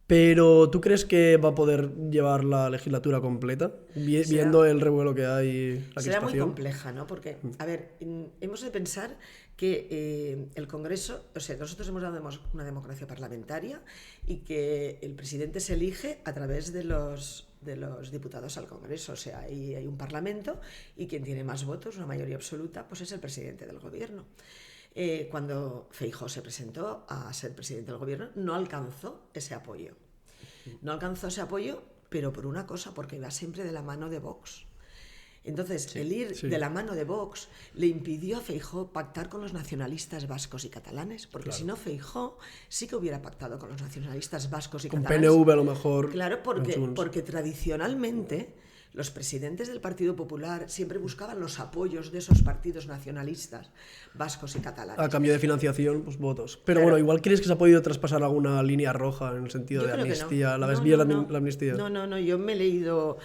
Pero ¿tú crees que va a poder llevar la legislatura completa? Viendo el revuelo que hay, la será muy crispación. compleja, ¿no? Porque, a ver, hemos de pensar que el Congreso, o sea, nosotros hemos dado una democracia parlamentaria y que el presidente se elige a través de los diputados al Congreso. O sea, hay un parlamento y quien tiene más votos, una mayoría absoluta, pues es el presidente del gobierno. Cuando Feijóo se presentó a ser presidente del gobierno, no alcanzó ese apoyo. No alcanzó ese apoyo, pero por una cosa, porque iba siempre de la mano de Vox. Entonces, el ir de la mano de Vox le impidió a Feijóo pactar con los nacionalistas vascos y catalanes, porque si no, Feijóo sí que hubiera pactado con los nacionalistas vascos y catalanes. Con PNV a lo mejor. Claro, porque tradicionalmente los presidentes del Partido Popular siempre buscaban los apoyos de esos partidos nacionalistas vascos y catalanes. A cambio de financiación, pues votos. Pero bueno, igual crees que se ha podido traspasar alguna línea roja en el sentido de amnistía. No. ¿La ves bien la amnistía? No, yo me he leído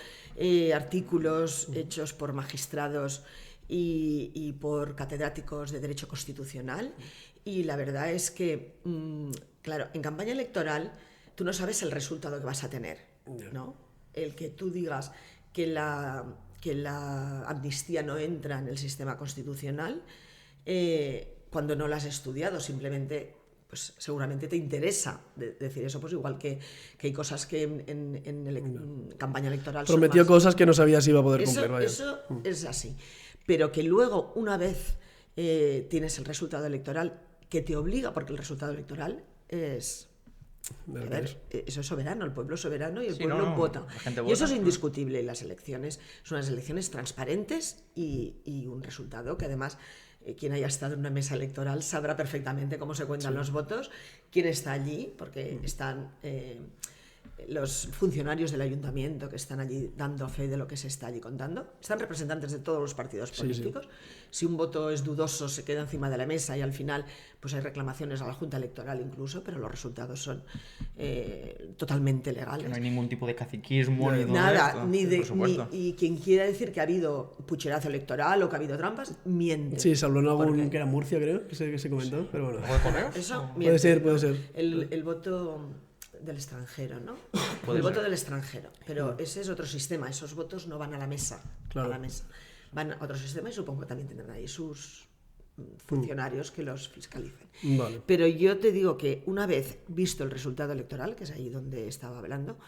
artículos hechos por magistrados y por catedráticos de Derecho Constitucional, y la verdad es que, claro, en campaña electoral tú no sabes el resultado que vas a tener, ¿no? El que tú digas que la amnistía no entra en el sistema constitucional cuando no la has estudiado, simplemente pues seguramente te interesa decir eso, pues igual que hay cosas que en campaña electoral prometió cosas que no sabía si iba a poder cumplir. Vaya. Eso es así, pero que luego una vez tienes el resultado electoral que te obliga, porque el resultado electoral es... A ver, eso es soberano, el pueblo es soberano y el pueblo vota. Y eso es indiscutible. Y las elecciones son unas elecciones transparentes y un resultado que además quien haya estado en una mesa electoral sabrá perfectamente cómo se cuentan los votos, quién está allí, porque están los funcionarios del ayuntamiento que están allí dando fe de lo que se está allí contando. Están representantes de todos los partidos políticos. Si un voto es dudoso, se queda encima de la mesa y al final pues hay reclamaciones a la Junta Electoral incluso, pero los resultados son totalmente legales. Que no hay ningún tipo de caciquismo ni nada, y quien quiera decir que ha habido pucherazo electoral o que ha habido trampas, miente. Sí, se habló en algún que era Murcia, creo, que se comentó, pero bueno. Eso miente. Puede ser. El voto del extranjero, ¿no? El voto del extranjero, pero ese es otro sistema, esos votos no van a la mesa, van a otro sistema y supongo que también tendrán ahí sus funcionarios que los fiscalicen. Vale. Pero yo te digo que una vez visto el resultado electoral, que es ahí donde estaba hablando,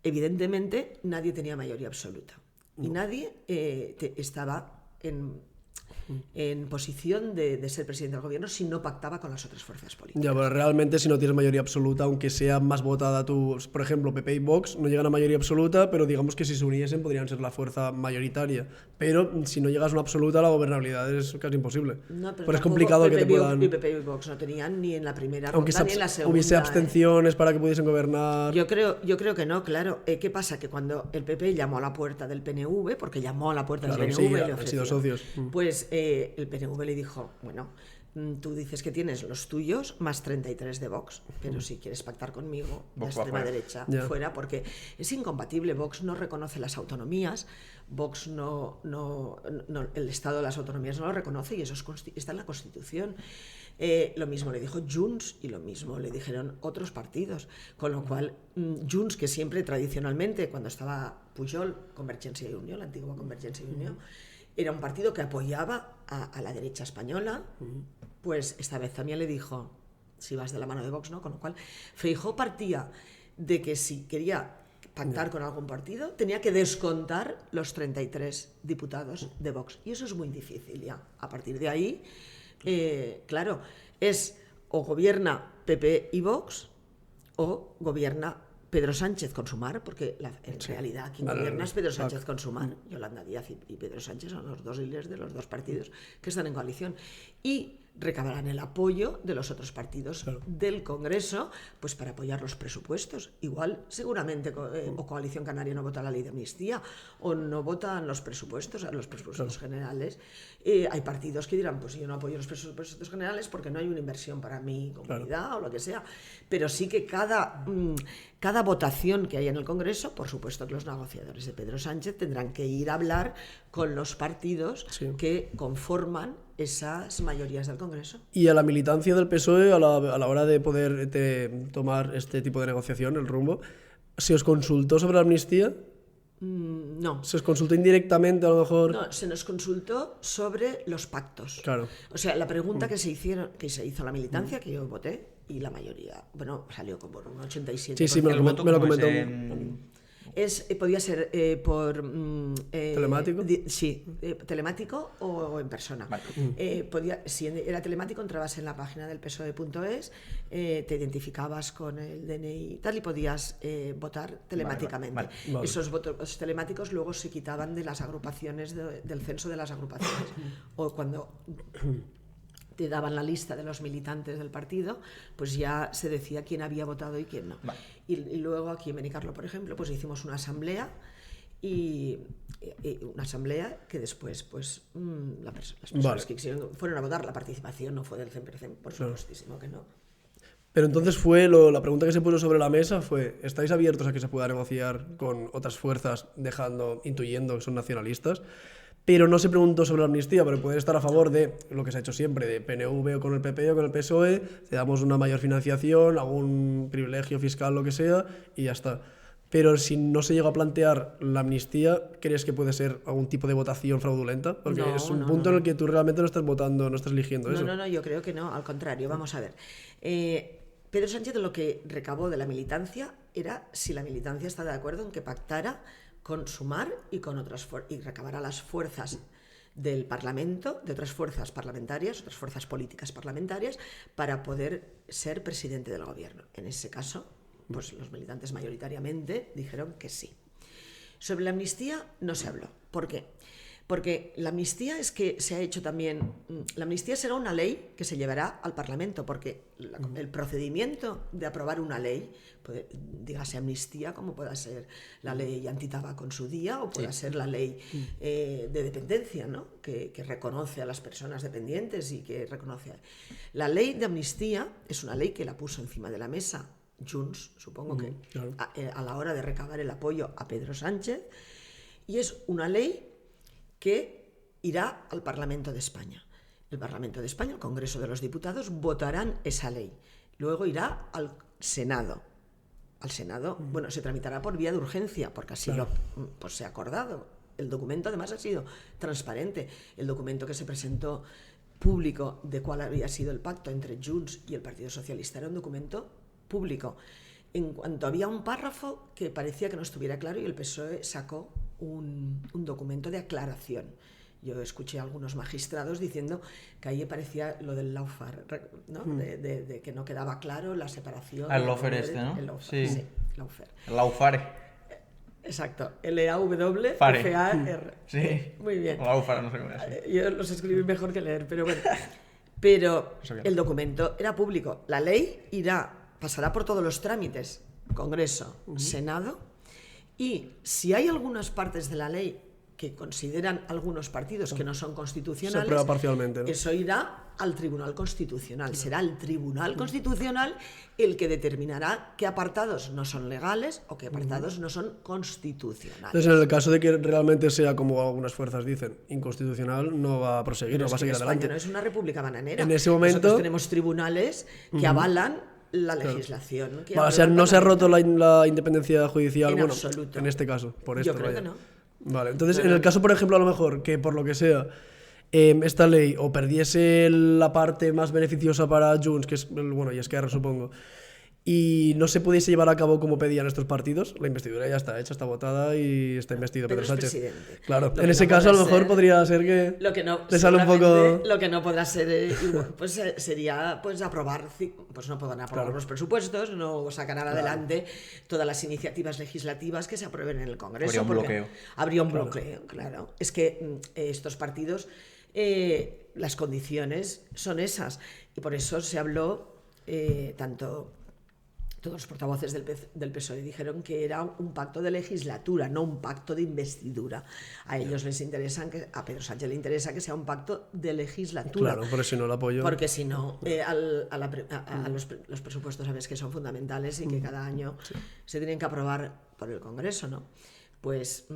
evidentemente nadie tenía mayoría absoluta y nadie estaba en posición de ser presidente del gobierno si no pactaba con las otras fuerzas políticas. Ya, pero realmente si no tienes mayoría absoluta, aunque sea más votada tú, por ejemplo, PP y Vox no llegan a mayoría absoluta, pero digamos que si se uniesen podrían ser la fuerza mayoritaria. Pero si no llegas a una absoluta, la gobernabilidad es casi imposible. No, pero pues es complicado que te puedan... PP y Vox no tenían ni en la primera aunque ronda ni en la segunda. Hubiese abstenciones para que pudiesen gobernar... Yo creo que no, claro. ¿Qué pasa? Que cuando el PP llamó a la puerta del PNV, porque llamó a la puerta del PNV y le ofreció, han sido socios. Pues el PNV le dijo, bueno, tú dices que tienes los tuyos más 33 de Vox, pero si quieres pactar conmigo, de extrema derecha, fuera, porque es incompatible. Vox no reconoce las autonomías, Vox el Estado de las autonomías no lo reconoce y eso está en la Constitución. Lo mismo le dijo Junts y lo mismo le dijeron otros partidos, con lo cual Junts, que siempre tradicionalmente, cuando estaba Pujol, Convergencia y Unió, la antigua Convergencia y Unió, era un partido que apoyaba a la derecha española, pues esta vez también le dijo, si vas de la mano de Vox, ¿no? Con lo cual Feijóo partía de que si quería pactar con algún partido, tenía que descontar los 33 diputados de Vox. Y eso es muy difícil ya. A partir de ahí, claro, es o gobierna PP y Vox o gobierna Pedro Sánchez con Sumar, porque en realidad quien gobierna es Pedro Sánchez con Sumar. Yolanda Díaz y Pedro Sánchez son los dos líderes de los dos partidos que están en coalición. Y recabarán el apoyo de los otros partidos del Congreso, pues para apoyar los presupuestos. Igual, seguramente, o Coalición Canaria no vota la ley de amnistía, o no votan los presupuestos generales. Hay partidos que dirán, pues yo no apoyo los presupuestos generales porque no hay una inversión para mi comunidad o lo que sea. Pero sí que cada votación que haya en el Congreso, por supuesto que los negociadores de Pedro Sánchez tendrán que ir a hablar con los partidos que conforman esas mayorías del Congreso. ¿Y a la militancia del PSOE, a la hora de poder tomar este tipo de negociación, el rumbo, se os consultó sobre la amnistía? No. ¿Se os consultó indirectamente a lo mejor? No, se nos consultó sobre los pactos. Claro. O sea, la pregunta que se hizo a la militancia, que yo voté, y la mayoría, bueno, salió como un 87%. Sí, me lo comentó. Podía ser por... ¿Telemático? Sí, telemático o en persona. Vale. Si era telemático, entrabas en la página del PSOE.es, te identificabas con el DNI y tal, y podías votar telemáticamente. Vale. Esos votos telemáticos luego se quitaban de las agrupaciones, del censo de las agrupaciones. O cuando te daban la lista de los militantes del partido, pues ya se decía quién había votado y quién no. Vale. Y luego aquí en Benicarló, por ejemplo, pues hicimos una asamblea y una asamblea que después pues las personas que fueron a votar, la participación no fue del 100%, por supuestísimo que no. Pero entonces la pregunta que se puso sobre la mesa fue: ¿estáis abiertos a que se pueda negociar con otras fuerzas intuyendo que son nacionalistas? Pero no se preguntó sobre la amnistía, pero poder estar a favor de lo que se ha hecho siempre, de PNV o con el PP o con el PSOE, te damos una mayor financiación, algún privilegio fiscal, lo que sea, y ya está. Pero si no se llega a plantear la amnistía, ¿crees que puede ser algún tipo de votación fraudulenta? Porque es un punto en el que tú realmente no estás votando, no estás eligiendo eso. No, yo creo que no, al contrario, vamos a ver. Pedro Sánchez lo que recabó de la militancia era si la militancia está de acuerdo en que pactara con Sumar y con otras y recabar a las fuerzas del Parlamento, de otras fuerzas parlamentarias, otras fuerzas políticas parlamentarias, para poder ser presidente del gobierno. En ese caso, pues los militantes mayoritariamente dijeron que sí. Sobre la amnistía no se habló. ¿Por qué? Porque la amnistía es que se ha hecho también... La amnistía será una ley que se llevará al Parlamento, porque el procedimiento de aprobar una ley, dígase amnistía, como pueda ser la ley antitabaco en su día, o pueda ser la ley de dependencia, ¿no? que reconoce a las personas dependientes y que reconoce... La ley de amnistía es una ley que la puso encima de la mesa Junts, supongo que claro, a la hora de recabar el apoyo a Pedro Sánchez, y es una ley que irá al Parlamento de España. El Parlamento de España, el Congreso de los Diputados, votarán esa ley. Luego irá al Senado. Al Senado, bueno, se tramitará por vía de urgencia, porque así claro, pues se ha acordado. El documento además ha sido transparente. El documento que se presentó público de cuál había sido el pacto entre Junts y el Partido Socialista era un documento público. En cuanto había un párrafo que parecía que no estuviera claro, y el PSOE sacó un documento de aclaración. Yo escuché a algunos magistrados diciendo que ahí parecía lo del lawfare, ¿no? De que no quedaba claro la separación. El lawfare ¿no? El lawfare, sí, lawfare. El lawfare. Exacto, L-A-W-F-A-R. Sí. Muy bien. Lawfare, no sé cómo es. Yo los escribí mejor que leer, pero bueno. Pero el documento era público. La ley pasará por todos los trámites, Congreso, Senado, y si hay algunas partes de la ley que consideran algunos partidos que no son constitucionales, se aprueba parcialmente, ¿no? Eso irá al Tribunal Constitucional. Será el Tribunal Constitucional el que determinará qué apartados no son legales o qué apartados no son constitucionales. Entonces, en el caso de que realmente sea, como algunas fuerzas dicen, inconstitucional, no va a proseguir, no va a seguir adelante. España no es una república bananera. En ese momento nosotros tenemos tribunales que avalan la legislación. Claro. O sea, no se ha roto la independencia judicial, en absoluto. En este caso, por esto. Yo creo que no. Vale, entonces en el caso, por ejemplo, a lo mejor, que por lo que sea, esta ley o perdiese la parte más beneficiosa para Junts, que es, bueno, y Esquerra, supongo, y no se pudiese llevar a cabo como pedían estos partidos, la investidura ya está hecha, está votada y está investido Pedro Sánchez. Presidente. Claro, en ese caso a lo mejor podría ser que le sale un poco... Lo que no podrá ser pues sería pues aprobar, pues no podrán aprobar los presupuestos, no sacarán adelante todas las iniciativas legislativas que se aprueben en el Congreso. Habría un bloqueo, claro. Es que estos partidos, las condiciones son esas, y por eso se habló todos los portavoces del PSOE dijeron que era un pacto de legislatura, no un pacto de investidura. A ellos les interesa, a Pedro Sánchez le interesa que sea un pacto de legislatura. Claro, porque si no lo apoyo. Porque si no, los presupuestos sabes que son fundamentales y que cada año se tienen que aprobar por el Congreso, ¿no? pues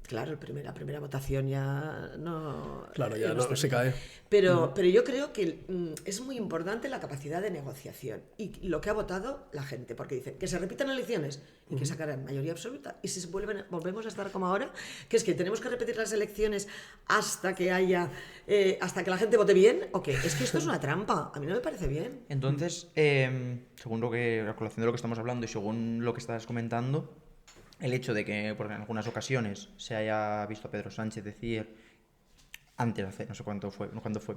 claro, la primera votación ya no... Claro, ya no se cae. Pero yo creo que es muy importante la capacidad de negociación y lo que ha votado la gente, porque dicen que se repitan elecciones y que sacarán mayoría absoluta, y si volvemos a estar como ahora, que es que tenemos que repetir las elecciones hasta que hasta que la gente vote bien, ¿o qué? Es que esto es una trampa, a mí no me parece bien. Entonces, según la colación de lo que estamos hablando y según lo que estás comentando, el hecho de que por en algunas ocasiones se haya visto a Pedro Sánchez decir, antes, no sé cuándo fue,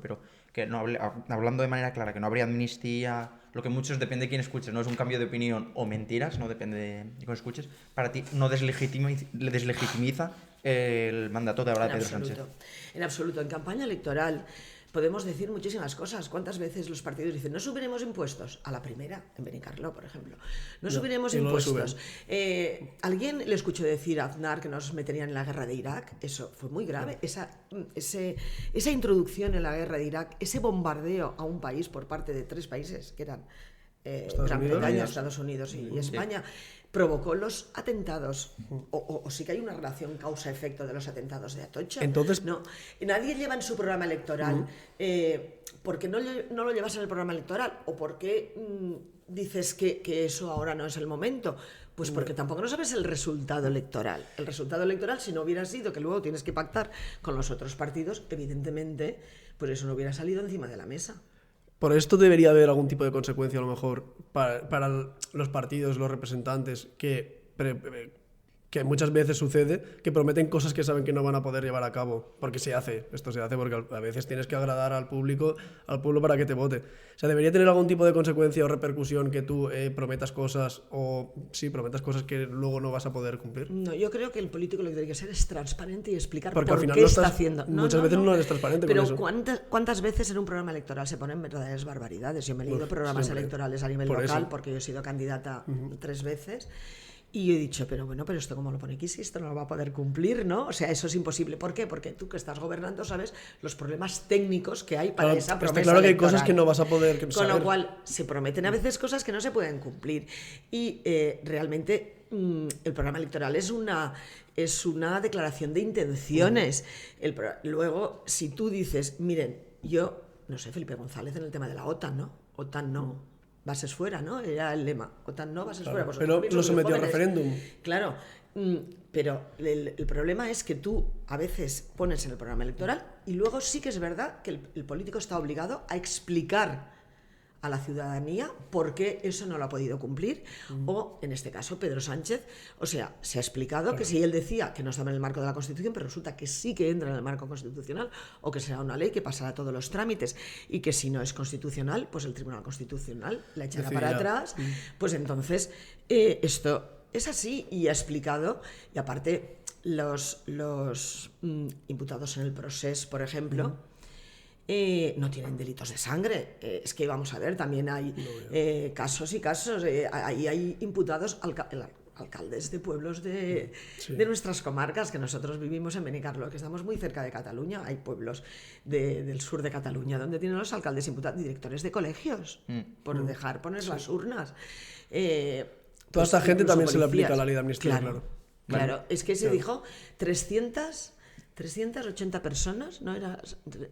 pero que no hablando de manera clara que no habría amnistía, lo que muchos depende de quién escuches, no es un cambio de opinión o mentiras, no depende de quién escuches, para ti no deslegitimiza el mandato de ahora de Pedro Sánchez. En absoluto, en campaña electoral podemos decir muchísimas cosas. ¿Cuántas veces los partidos dicen no subiremos impuestos? A la primera, en Benicarló, por ejemplo. No subiremos impuestos. Alguien le escuchó decir a Aznar que nos meterían en la guerra de Irak. Eso fue muy grave. Esa introducción en la guerra de Irak, ese bombardeo a un país por parte de 3 países, que eran Gran Bretaña, Estados Unidos y España, provocó los atentados, o sí que hay una relación causa-efecto de los atentados de Atocha. Entonces, no, nadie lleva en su programa electoral. ¿Por qué no lo llevas en el programa electoral? ¿O por qué dices que eso ahora no es el momento? Pues porque tampoco no sabes el resultado electoral. El resultado electoral, si no hubiera sido que luego tienes que pactar con los otros partidos, evidentemente, pues eso no hubiera salido encima de la mesa. Por esto debería haber algún tipo de consecuencia, a lo mejor, para los partidos, los representantes, que muchas veces sucede, que prometen cosas que saben que no van a poder llevar a cabo. Porque esto se hace porque a veces tienes que agradar al pueblo para que te vote. O sea, debería tener algún tipo de consecuencia o repercusión que tú prometas cosas que luego no vas a poder cumplir. No, yo creo que el político lo que tiene que ser es transparente y explicar porque por al final qué no está haciendo. Muchas veces no eres transparente pero con eso. ¿cuántas veces en un programa electoral se ponen verdaderas barbaridades? Yo me he leído programas electorales a nivel local porque yo he sido candidata 3 veces. Y yo he dicho, pero esto como lo pone aquí, si esto no lo va a poder cumplir, ¿no? O sea, eso es imposible. ¿Por qué? Porque tú que estás gobernando sabes los problemas técnicos que hay para esa promesa claro que hay electoral. cosas que no vas a poder saber. Con lo cual, se prometen a veces cosas que no se pueden cumplir. Y realmente el programa electoral es una declaración de intenciones. Luego, si tú dices, miren, yo, no sé, Felipe González en el tema de la OTAN, ¿no? OTAN no. Bases fuera, ¿no? Era el lema. OTAN no, bases fuera. Pero lo sometió a referéndum. Claro, pero el problema es que tú a veces pones en el programa electoral y luego sí que es verdad que el político está obligado a explicar a la ciudadanía por qué eso no lo ha podido cumplir, o en este caso Pedro Sánchez, o sea, se ha explicado que si él decía que no estaba en el marco de la Constitución, pero resulta que sí que entra en el marco constitucional, o que será una ley que pasará todos los trámites, y que si no es constitucional, pues el Tribunal Constitucional la echará para atrás, pues entonces esto es así, y ha explicado, y aparte los imputados en el Procés, por ejemplo, no tienen delitos de sangre. Es que vamos a ver, también hay casos y casos. Ahí hay imputados alcaldes de pueblos de nuestras comarcas, que nosotros vivimos en Benicarló, que estamos muy cerca de Cataluña. Hay pueblos del sur de Cataluña donde tienen los alcaldes imputados, directores de colegios, por dejar poner las urnas. Toda esta gente también se le aplica la ley de amnistía, claro. Es que se dijo 380 personas, ¿no?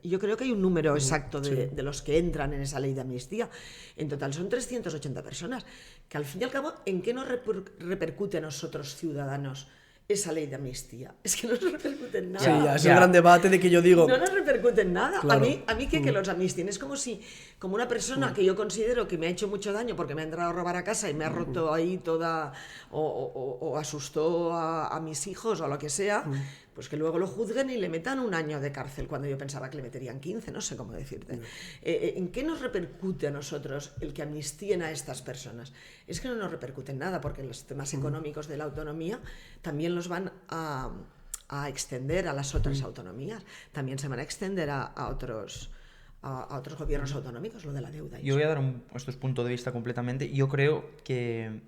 Yo creo que hay un número exacto de los que entran en esa ley de amnistía. En total son 380 personas, que al fin y al cabo, ¿en qué nos repercute a nosotros, ciudadanos, esa ley de amnistía? Es que no nos repercute en nada. Sí, ya es el gran debate de que yo digo... No nos repercute en nada. Claro. A mí que los amnistien es como una persona que yo considero que me ha hecho mucho daño porque me ha entrado a robar a casa y me ha roto ahí toda, o asustó a mis hijos o lo que sea, pues que luego lo juzguen y le metan 1 año de cárcel cuando yo pensaba que le meterían 15, no sé cómo decirte. ¿En qué nos repercute a nosotros el que amnistíen a estas personas? Es que no nos repercute en nada, porque los temas económicos de la autonomía también los van a extender a las otras autonomías, también se van a extender a otros gobiernos autonómicos, lo de la deuda. Yo voy a dar estos puntos de vista completamente. Yo creo que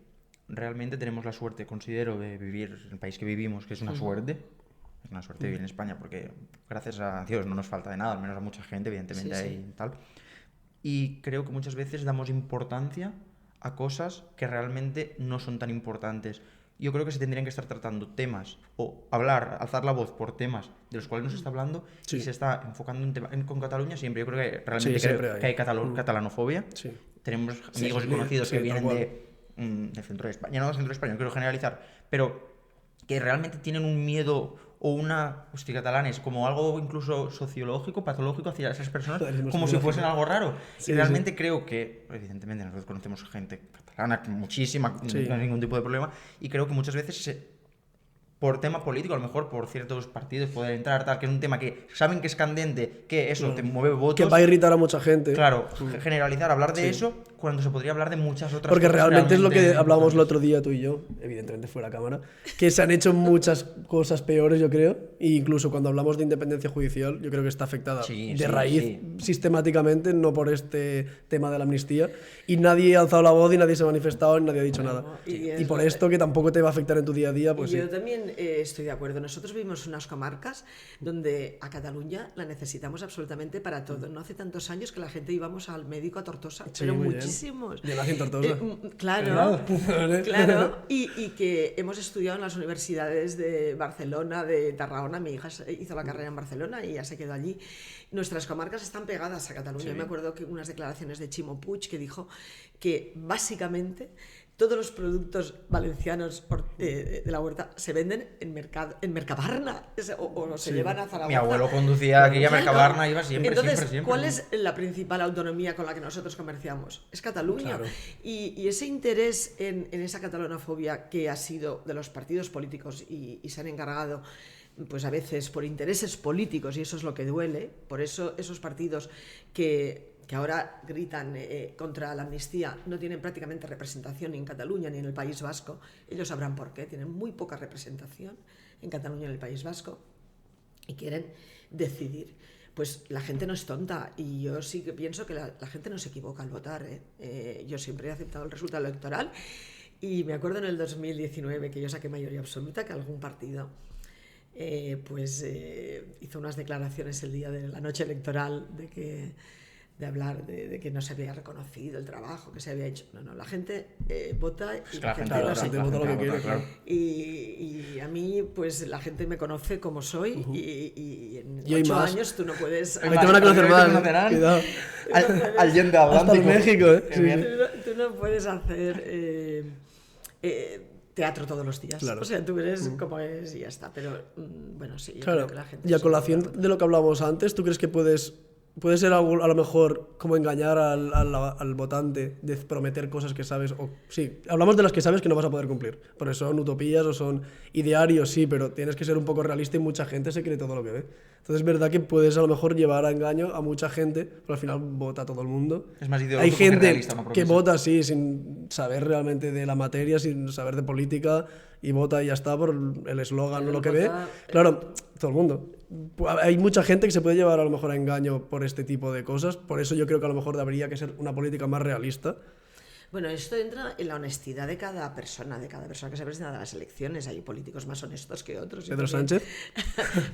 realmente tenemos la suerte, considero, de vivir en el país que vivimos, que es una suerte. Es una suerte vivir en España, porque gracias a Dios no nos falta de nada, al menos a mucha gente, evidentemente hay tal. Y creo que muchas veces damos importancia a cosas que realmente no son tan importantes. yo creo que se tendrían que estar tratando temas o hablar, alzar la voz por temas de los cuales no se está hablando y se está enfocando con Cataluña siempre. Yo creo que realmente que hay catalanofobia. Sí. Tenemos amigos y conocidos que vienen del centro de España, no del centro de España, no quiero generalizar, pero que realmente tienen un miedo o una catalanes como algo incluso sociológico, patológico hacia esas personas, como si fuesen algo raro. Sí, y realmente creo que, evidentemente, nosotros conocemos gente catalana, muchísima, no hay ningún tipo de problema, y creo que muchas veces por tema político, a lo mejor por ciertos partidos poder entrar, tal, que es un tema que saben que es candente, que eso te mueve votos. Que va a irritar a mucha gente. Claro, generalizar, hablar de eso cuando se podría hablar de muchas otras Porque cosas. Porque realmente es lo que hablábamos el otro día tú y yo, evidentemente fuera cámara, que se han hecho muchas cosas peores, yo creo, e incluso cuando hablamos de independencia judicial, yo creo que está afectada de raíz sistemáticamente, no por este tema de la amnistía, y nadie ha alzado la voz y nadie se ha manifestado y nadie ha dicho nada. Y por esto que tampoco te va a afectar en tu día a día, pues yo también estoy de acuerdo. Nosotros vivimos unas comarcas donde a Cataluña la necesitamos absolutamente para todo. No hace tantos años que la gente íbamos al médico a Tortosa, pero muchísimos. Yo nací en Tortosa. Claro. Y que hemos estudiado en las universidades de Barcelona, de Tarragona. Mi hija hizo la carrera en Barcelona y ya se quedó allí. Nuestras comarcas están pegadas a Cataluña. Yo me acuerdo que unas declaraciones de Chimo Puig que dijo que básicamente todos los productos valencianos de la huerta se venden en Mercabarna o se llevan a Zaragoza. Mi abuelo conducía aquí a Mercabarna, iba siempre. Entonces, siempre. ¿cuál es la principal autonomía con la que nosotros comerciamos? Es Cataluña. Claro. Y ese interés en esa catalanofobia que ha sido de los partidos políticos y se han encargado, pues a veces por intereses políticos, y eso es lo que duele, por eso esos partidos que ahora gritan contra la amnistía no tienen prácticamente representación ni en Cataluña ni en el País Vasco. Ellos sabrán por qué, tienen muy poca representación en Cataluña y en el País Vasco y quieren decidir. Pues la gente no es tonta y yo sí que pienso que la gente no se equivoca al votar. Yo siempre he aceptado el resultado electoral y me acuerdo en el 2019 que yo saqué mayoría absoluta, que algún partido hizo unas declaraciones el día de la noche electoral de hablar de que no se había reconocido el trabajo que se había hecho. No, la gente vota y la gente vota lo que quiere. Claro. Y a mí, pues la gente me conoce como soy y en 8 años tú no puedes... A mí te van a conocer más. Cuidado. Allende Atlántico. Hasta México, Tú no puedes hacer... teatro todos los días. Claro. O sea, tú eres como eres y ya está. Pero bueno, sí, yo creo que la gente... Y a colación de lo que hablábamos antes, ¿tú crees que puede ser algo, a lo mejor como engañar al votante de prometer cosas que sabes? Sí, hablamos de las que sabes que no vas a poder cumplir, porque son utopías o son idearios, sí, pero tienes que ser un poco realista y mucha gente se cree todo lo que ve. Entonces es verdad que puedes a lo mejor llevar a engaño a mucha gente, pero al final vota todo el mundo. Es más ideológico. Hay gente que vota así, sin saber realmente de la materia, sin saber de política, y vota y ya está por el eslogan o lo que ve. Claro, todo el mundo. Hay mucha gente que se puede llevar a lo mejor a engaño por este tipo de cosas, por eso yo creo que a lo mejor habría que ser una política más realista. Bueno, esto entra en la honestidad de cada persona que se presenta a las elecciones. Hay políticos más honestos que otros. ¿Pedro Sánchez?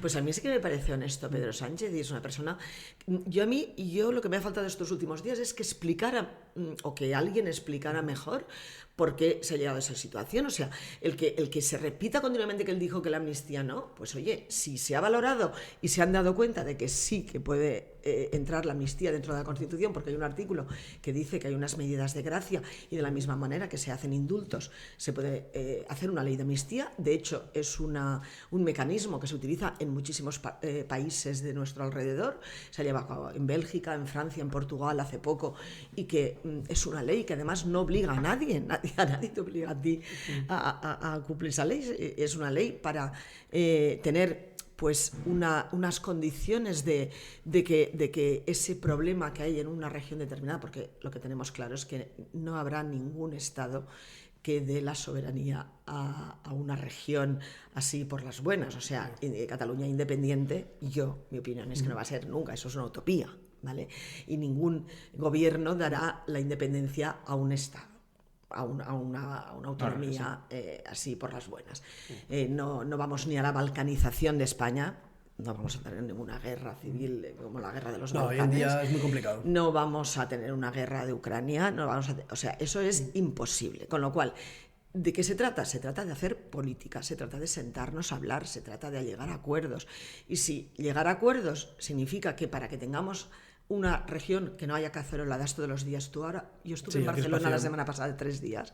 Pues a mí sí que me parece honesto Pedro Sánchez y es una persona... Yo lo que me ha faltado estos últimos días es que explicara, o que alguien explicara mejor por qué se ha llegado a esa situación. O sea, el que se repita continuamente que él dijo que la amnistía no, pues oye, si se ha valorado y se han dado cuenta de que sí que puede entrar la amnistía dentro de la Constitución, porque hay un artículo que dice que hay unas medidas de gracia y de la misma manera que se hacen indultos, se puede hacer una ley de amnistía. De hecho, es un mecanismo que se utiliza en muchísimos países de nuestro alrededor. Se ha llevado a cabo en Bélgica, en Francia, en Portugal hace poco, y que es una ley que además no obliga a nadie te obliga a ti a cumplir esa ley. Es una ley para tener pues unas condiciones de que ese problema que hay en una región determinada, porque lo que tenemos claro es que no habrá ningún Estado que dé la soberanía a una región así por las buenas. O sea, Cataluña independiente, mi opinión es que no va a ser nunca, eso es una utopía, ¿vale? Y ningún gobierno dará la independencia a un Estado, a una autonomía así por las buenas. No vamos ni a la balcanización de España, no vamos a tener ninguna guerra civil como la guerra de los Balcanes. Hoy en día es muy complicado. No vamos a tener una guerra de Ucrania, o sea, eso es imposible. Con lo cual, ¿De qué se trata? Se trata de hacer política, se trata de sentarnos a hablar, se trata de llegar a acuerdos. Y si llegar a acuerdos significa que para que tengamos una región que no haya caceroladas todos los días, yo estuve en Barcelona la semana pasada de 3 días,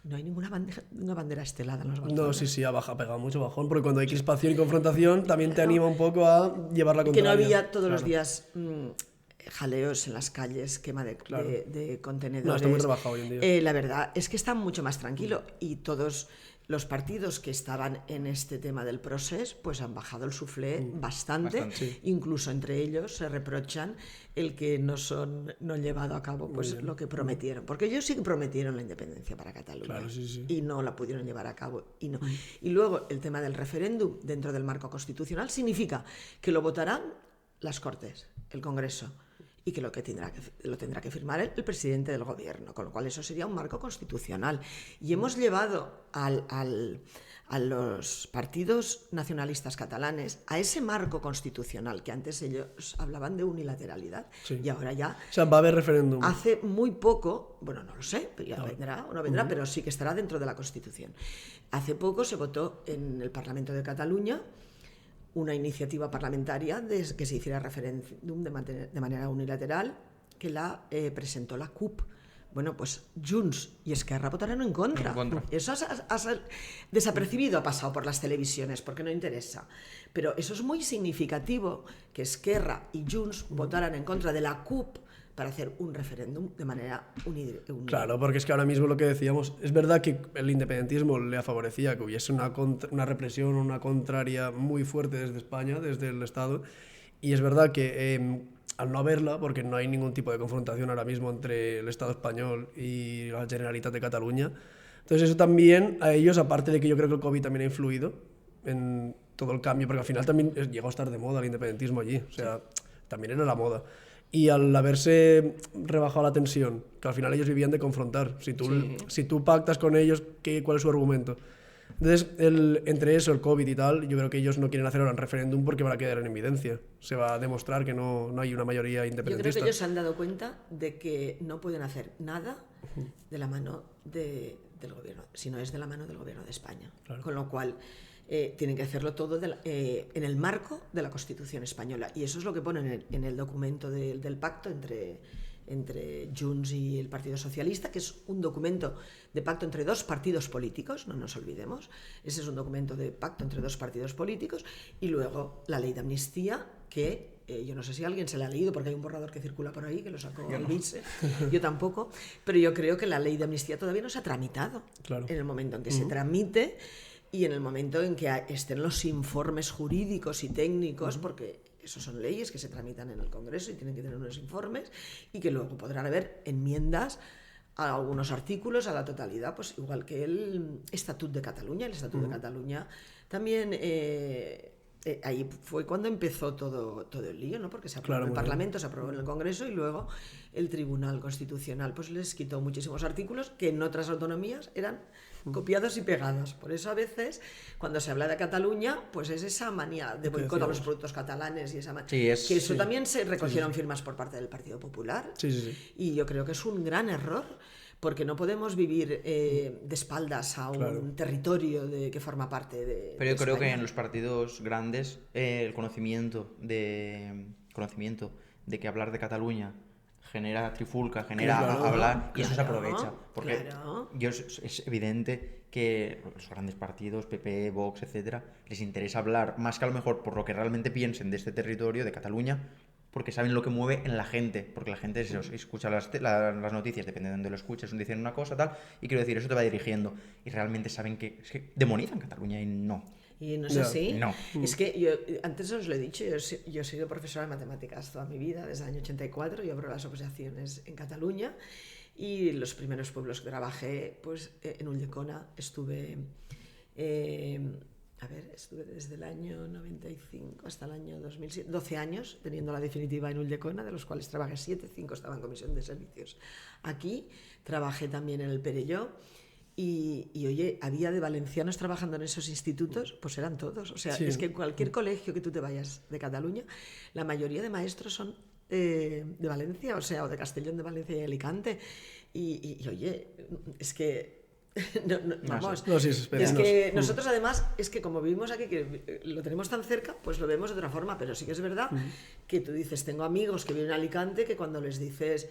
no hay ninguna bandera estelada en los balcones. No, sí, ha pegado mucho bajón, porque cuando hay crispación y confrontación también te anima un poco a llevar la contraria. Que no había todos los días jaleos en las calles, quema de contenedores. No, está muy rebajado hoy en día. La verdad es que está mucho más tranquilo y todos los partidos que estaban en este tema del procés pues han bajado el suflé bastante. Sí. Incluso entre ellos se reprochan el que no han llevado a cabo pues lo que prometieron, porque ellos sí que prometieron la independencia para Cataluña, sí. y no la pudieron llevar a cabo y no. Y luego el tema del referéndum dentro del marco constitucional significa que lo votarán las Cortes, el Congreso, y que lo tendrá que firmar el presidente del gobierno, con lo cual eso sería un marco constitucional. Y hemos llevado a los partidos nacionalistas catalanes a ese marco constitucional, que antes ellos hablaban de unilateralidad, y ahora ya... O sea, va a haber referéndum. Hace muy poco, bueno, no lo sé, pero ya vendrá o no vendrá, pero sí que estará dentro de la Constitución. Hace poco se votó en el Parlamento de Cataluña una iniciativa parlamentaria de que se hiciera referéndum de manera unilateral, que la presentó la CUP. Bueno, pues Junts y Esquerra votaron en contra. Eso desapercibido ha pasado por las televisiones porque no interesa. Pero eso es muy significativo, que Esquerra y Junts votaran en contra de la CUP para hacer un referéndum de manera unilateral. Claro, porque es que ahora mismo lo que decíamos, es verdad que el independentismo le favorecía que hubiese una represión, una contraria muy fuerte desde España, desde el Estado, y es verdad que al no haberla, porque no hay ningún tipo de confrontación ahora mismo entre el Estado español y la Generalitat de Cataluña, entonces eso también a ellos, aparte de que yo creo que el COVID también ha influido en todo el cambio, porque al final también llegó a estar de moda el independentismo allí, o sea, también era la Moda. Y al haberse rebajado la tensión, que al final ellos vivían de confrontar, si tú pactas con ellos, ¿cuál es su argumento? Entonces, entre eso, el COVID y tal, yo creo que ellos no quieren hacer ahora un referéndum porque van a quedar en evidencia. Se va a demostrar que no hay una mayoría independentista. Yo creo que ellos se han dado cuenta de que no pueden hacer nada de la mano del gobierno, sino es de la mano del gobierno de España. Claro. Con lo cual... tienen que hacerlo todo en el marco de la Constitución española, y eso es lo que ponen en el documento del pacto entre Junts y el Partido Socialista, que es un documento de pacto entre 2 partidos políticos, no nos olvidemos. Ese es un documento de pacto entre 2 partidos políticos, y luego la ley de amnistía, que yo no sé si alguien se la ha leído, porque hay un borrador que circula por ahí, que lo sacó el vice, yo tampoco, pero yo creo que la ley de amnistía todavía no se ha tramitado. Claro. En el momento en que se tramite y en el momento en que estén los informes jurídicos y técnicos, porque eso son leyes que se tramitan en el Congreso y tienen que tener unos informes, y que luego podrán haber enmiendas a algunos artículos, a la totalidad, pues igual que el Estatut de Cataluña. El Estatut de Cataluña también... ahí fue cuando empezó todo el lío, ¿no? Porque se aprobó en el Parlamento, se aprobó en el Congreso, y luego el Tribunal Constitucional pues les quitó muchísimos artículos que en otras autonomías eran copiados y pegados. Por eso a veces cuando se habla de Cataluña pues es esa manía de boicot a los productos catalanes y esa que eso también se recogieron firmas por parte del Partido Popular. Y yo creo que es un gran error, porque no podemos vivir de espaldas a un territorio que forma parte de Pero yo creo España. que en los partidos grandes el conocimiento de que hablar de Cataluña genera trifulca, genera hablar, y eso se aprovecha. Porque es evidente que los grandes partidos, PP, Vox, etcétera, les interesa hablar más que a lo mejor por lo que realmente piensen de este territorio, de Cataluña, porque saben lo que mueve en la gente, porque la gente escucha las noticias, dependiendo de donde lo escuches, dicen una cosa, tal, y quiero decir, eso te va dirigiendo, y realmente saben que demonizan Cataluña y no. Y no es así. No. Es que yo, antes os lo he dicho, yo he sido profesora de matemáticas toda mi vida, desde el año 84, yo abro las oposiciones en Cataluña, y los primeros pueblos que trabajé, pues en Ulldecona estuve desde el año 95 hasta el año 2007, 12 años teniendo la definitiva en Ulldecona, de los cuales trabajé 7, 5 estaban en comisión de servicios. Aquí trabajé también en el Perelló, y oye, había de valencianos trabajando en esos institutos, pues eran todos. O sea, es que en cualquier colegio que tú te vayas de Cataluña, la mayoría de maestros son de Valencia, o sea, o de Castellón de Valencia y Alicante. Y oye, es que Vamos, no, sí, es que nosotros además, es que como vivimos aquí, que lo tenemos tan cerca, pues lo vemos de otra forma, pero sí que es verdad que tú dices, tengo amigos que viven en Alicante que cuando les dices...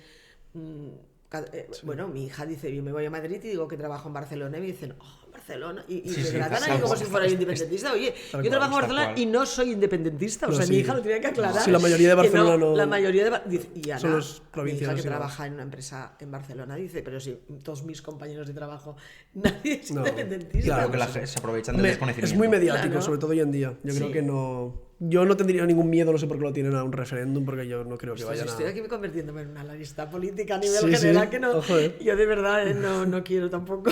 Bueno, mi hija dice, yo me voy a Madrid y digo que trabajo en Barcelona y me dicen, oh, Barcelona, y me tratan ahí como si fuera independentista. Oye, yo trabajo en Barcelona y no soy independentista, o sea, mi hija lo tenía que aclarar. Sí, la mayoría de Barcelona no... La mayoría de... Dice, y Ana, son los mi hija que igual. trabaja en una empresa en Barcelona, dice, pero si todos mis compañeros de trabajo, nadie es independentista. Claro, que se aprovechan del desconocimiento. Es muy mediático, sobre todo hoy en día. Yo creo que no... Yo no tendría ningún miedo, no sé por qué lo tienen a un referéndum, porque yo no creo que vayan a... Estoy aquí convirtiéndome en una analista política a nivel general, que no... Ojo, Yo de verdad no quiero tampoco...